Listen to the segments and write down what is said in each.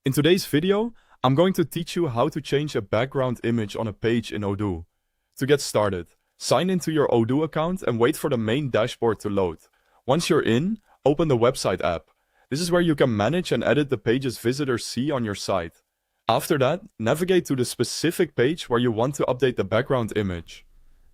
In today's video, I'm going to teach you how to change a background image on a page in Odoo. To get started, sign into your Odoo account and wait for the main dashboard to load. Once you're in, open the website app. This is where you can manage and edit the pages visitors see on your site. After that, navigate to the specific page where you want to update the background image.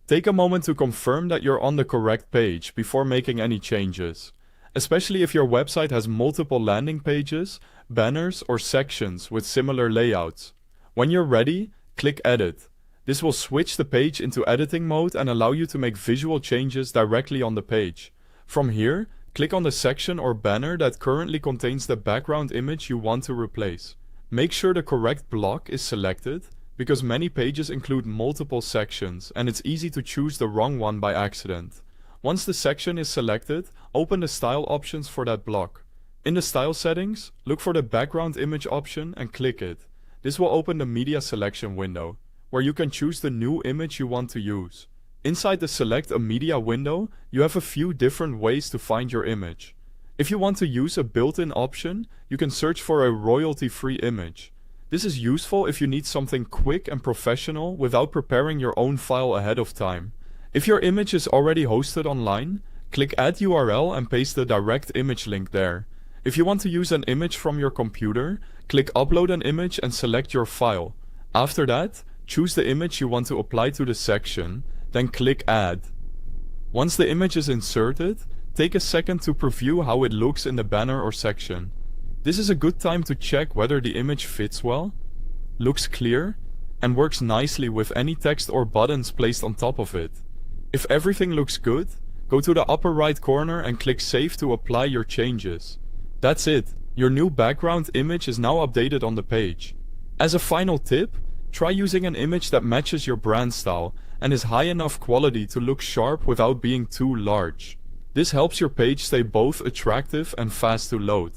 Take a moment to confirm that you're on the correct page before making any changes, especially if your website has multiple landing pages, banners, or sections with similar layouts. When you're ready, click Edit. This will switch the page into editing mode and allow you to make visual changes directly on the page. From here, click on the section or banner that currently contains the background image you want to replace. Make sure the correct block is selected, because many pages include multiple sections and it's easy to choose the wrong one by accident. Once the section is selected, open the style options for that block. In the style settings, look for the background image option and click it. This will open the media selection window, where you can choose the new image you want to use. Inside the Select a Media window, you have a few different ways to find your image. If you want to use a built-in option, you can search for a royalty-free image. This is useful if you need something quick and professional without preparing your own file ahead of time. If your image is already hosted online, click Add URL and paste the direct image link there. If you want to use an image from your computer, click Upload an image and select your file. After that, choose the image you want to apply to the section, then click Add. Once the image is inserted, take a second to preview how it looks in the banner or section. This is a good time to check whether the image fits well, looks clear, and works nicely with any text or buttons placed on top of it. If everything looks good, go to the upper right corner and click Save to apply your changes. That's it, your new background image is now updated on the page. As a final tip, try using an image that matches your brand style and is high enough quality to look sharp without being too large. This helps your page stay both attractive and fast to load.